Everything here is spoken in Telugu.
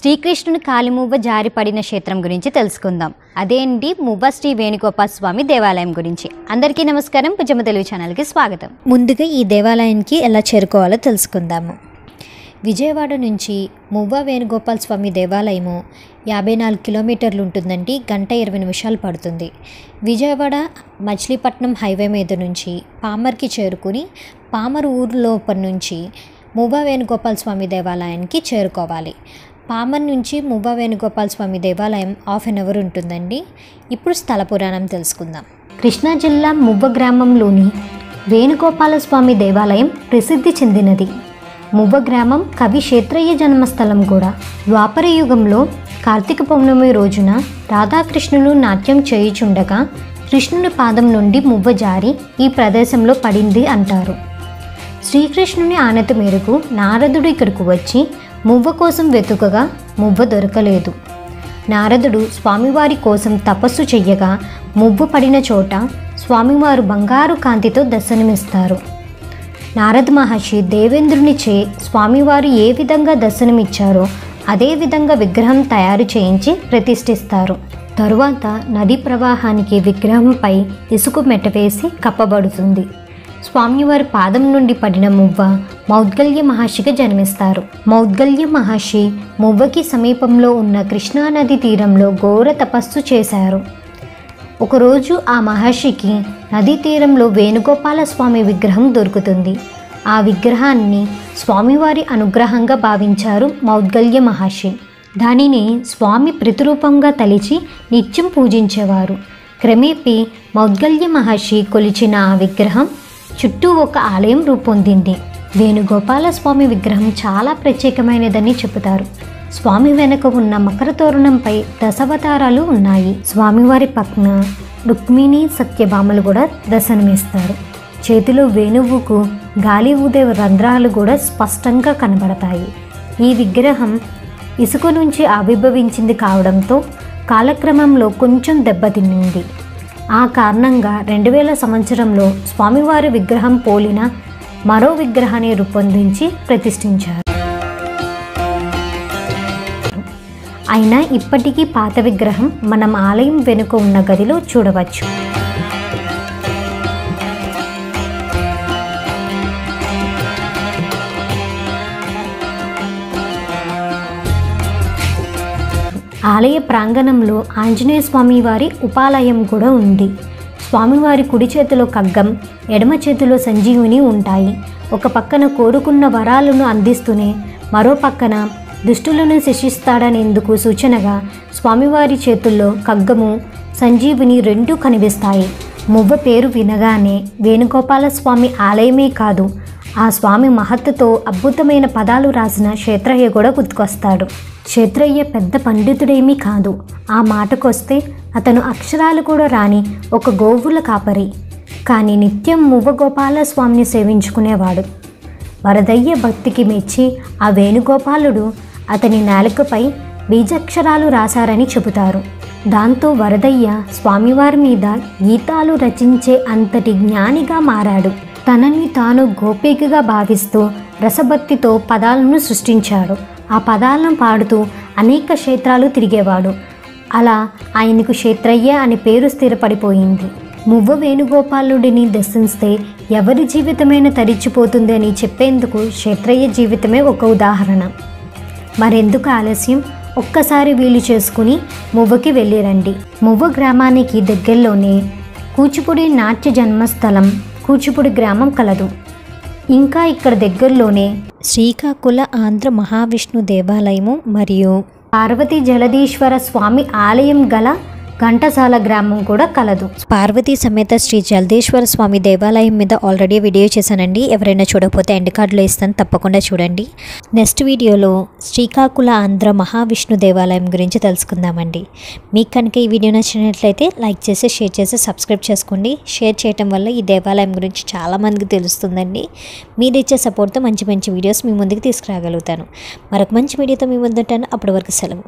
శ్రీకృష్ణుని కాలిమువ్వ జారిపడిన క్షేత్రం గురించి తెలుసుకుందాం. అదేంటి మువ్వ శ్రీ వేణుగోపాల స్వామి దేవాలయం గురించి. అందరికీ నమస్కారం, పుజమ్మ తెలుగు ఛానల్కి స్వాగతం. ముందుగా ఈ దేవాలయానికి ఎలా చేరుకోవాలో తెలుసుకుందాము. విజయవాడ నుంచి మువ్వ వేణుగోపాల స్వామి దేవాలయము 54 కిలోమీటర్లు ఉంటుందండి. 1:20 నిమిషాలు పడుతుంది. విజయవాడ మచిలీపట్నం హైవే మీద నుంచి పామర్కి చేరుకుని పామర్ ఊరు లోపల నుంచి మువ్వ వేణుగోపాల స్వామి దేవాలయానికి చేరుకోవాలి. పామర్ నుంచి మువ్వ వేణుగోపాల స్వామి దేవాలయం 1/2 అవర్ ఉంటుందండి. ఇప్పుడు స్థల పురాణం తెలుసుకుందాం. కృష్ణా జిల్లా మువ్వ గ్రామంలోని వేణుగోపాల స్వామి దేవాలయం ప్రసిద్ధి చెందినది. మువ్వ గ్రామం కవి క్షేత్రయ్య జన్మస్థలం కూడా. ద్వాపర యుగంలో కార్తీక పౌర్ణమి రోజున రాధాకృష్ణులు నాట్యం చేయుచుండగా కృష్ణుని పాదం నుండి మువ్వ జారి ఈ ప్రదేశంలో పడింది అంటారు. శ్రీకృష్ణుని ఆనతి మేరకు నారదుడు ఇక్కడకు వచ్చి మువ్వ కోసం వెతుకగా మువ్వ దొరకలేదు. నారదుడు స్వామివారి కోసం తపస్సు చెయ్యగా మువ్వ పడిన చోట స్వామివారు బంగారు కాంతితో దర్శనమిస్తారు. నారద మహర్షి దేవేంద్రునిచే స్వామివారు ఏ విధంగా దర్శనమిచ్చారో అదేవిధంగా విగ్రహం తయారు చేయించి ప్రతిష్ఠిస్తారు. తరువాత నదీ ప్రవాహానికి విగ్రహంపై ఇసుక మెట్టవేసి కప్పబడుతుంది. స్వామివారి పాదం నుండి పడిన మువ్వ మౌద్గల్య మహర్షిగా జన్మిస్తారు. మౌద్గల్య మహర్షి మువ్వకి సమీపంలో ఉన్న కృష్ణానది తీరంలో ఘోర తపస్సు చేశారు. ఒకరోజు ఆ మహర్షికి నదీ తీరంలో వేణుగోపాల స్వామి విగ్రహం దొరుకుతుంది. ఆ విగ్రహాన్ని స్వామివారి అనుగ్రహంగా భావించారు మౌద్గల్య మహర్షి. దానిని స్వామి ప్రతిరూపంగా తలిచి నిత్యం పూజించేవారు. క్రమేపీ మౌద్గల్య మహర్షి కొలిచిన ఆ విగ్రహం చుట్టూ ఒక ఆలయం రూపొందింది. వేణుగోపాల స్వామి విగ్రహం చాలా ప్రత్యేకమైనదని చెబుతారు. స్వామి వెనుక ఉన్న మకర తోరణంపై దశావతారాలు ఉన్నాయి. స్వామివారి పక్కన రుక్మిణి సత్యభామలు కూడా దర్శనమిస్తారు. చేతిలో వేణువుకు గాలి ఊదే రంధ్రాలు కూడా స్పష్టంగా కనబడతాయి. ఈ విగ్రహం ఇసుక నుంచి ఆవిర్భవించింది కావడంతో కాలక్రమంలో కొంచెం దెబ్బతిన్నింది. ఆ కారణంగా 2000 సంవత్సరంలో స్వామివారి విగ్రహం పోలిన మరో విగ్రహాన్ని రూపొందించి ప్రతిష్ఠించారు. అయినా ఇప్పటికీ పాత విగ్రహం మనం ఆలయం వెనుక ఉన్న గదిలో చూడవచ్చు. ఆలయ ప్రాంగణంలో ఆంజనేయ స్వామి వారి ఉపాలయం కూడా ఉంది. స్వామివారి కుడి చేతిలో ఖడ్గం, ఎడమ చేతిలో సంజీవుని ఉంటాయి. ఒక పక్కన కోరుకున్న వరాలను అందిస్తూనే మరో పక్కన దుష్టులను శిక్షిస్తాడనేందుకు సూచనగా స్వామివారి చేతుల్లో ఖడ్గము, సంజీవుని రెండూ కనిపిస్తాయి. మువ్వ పేరు వినగానే వేణుగోపాల స్వామి ఆలయమే కాదు, ఆ స్వామి మహత్తుతో అద్భుతమైన పదాలు రాసిన క్షేత్రయ్య కూడా గుర్తుకొస్తాడు. క్షేత్రయ్య పెద్ద పండితుడేమీ కాదు. ఆ మాటకొస్తే అతను అక్షరాలు కూడా రాని ఒక గోవుల కాపరి. కానీ నిత్యం మువ్వ గోపాల స్వామిని సేవించుకునేవాడు. వరదయ్య భక్తికి మెచ్చి ఆ వేణుగోపాలుడు అతని నాలుకపై బీజాక్షరాలు రాశారని చెబుతారు. దాంతో వరదయ్య స్వామివారి మీద గీతాలు రచించే అంతటి జ్ఞానిగా మారాడు. తనని తాను గోపికగా భావిస్తూ రసభక్తితో పదాలను సృష్టించాడు. ఆ పదాలను పాడుతూ అనేక క్షేత్రాలు తిరిగేవాడు. అలా ఆయనకు క్షేత్రయ్య అనే పేరు స్థిరపడిపోయింది. మువ్వ వేణుగోపాలుడిని దర్శిస్తే ఎవరి జీవితమైనా తరిచిపోతుంది అని చెప్పేందుకు క్షేత్రయ్య జీవితమే ఒక ఉదాహరణ. మరెందుకు ఆలస్యం, ఒక్కసారి వీలు చేసుకుని మువ్వకి వెళ్ళిరండి. మువ్వ గ్రామానికి దగ్గరలోనే కూచిపూడి నాట్య జన్మస్థలం కూచిపూడి గ్రామం కలదు. ఇంకా ఇక్కడ దగ్గరలోనే శ్రీకాకుళ ఆంధ్ర మహావిష్ణు దేవాలయము మరియు పార్వతీ జలదీశ్వర స్వామి ఆలయం గల ఘంటసాల గ్రామం కూడా కలదు. పార్వతీ సమేత శ్రీ జలదేశ్వర స్వామి దేవాలయం మీద ఆల్రెడీ వీడియో చేశానండి. ఎవరైనా చూడకపోతే ఎండ్ కార్డులో ఇస్తాను, తప్పకుండా చూడండి. నెక్స్ట్ వీడియోలో శ్రీకాకుళ ఆంధ్ర మహావిష్ణు దేవాలయం గురించి తెలుసుకుందామండి. మీకు కనుక ఈ వీడియో నచ్చినట్లయితే లైక్ చేసి, షేర్ చేసి, సబ్స్క్రైబ్ చేసుకోండి. షేర్ చేయడం వల్ల ఈ దేవాలయం గురించి చాలామందికి తెలుస్తుందండి. మీరు ఇచ్చే సపోర్ట్తో మంచి మంచి వీడియోస్ మీ ముందుకు తీసుకురాగలుగుతాను. మరొక మంచి వీడియోతో మీ ముందుంటాను. అప్పటి వరకు సెలవు.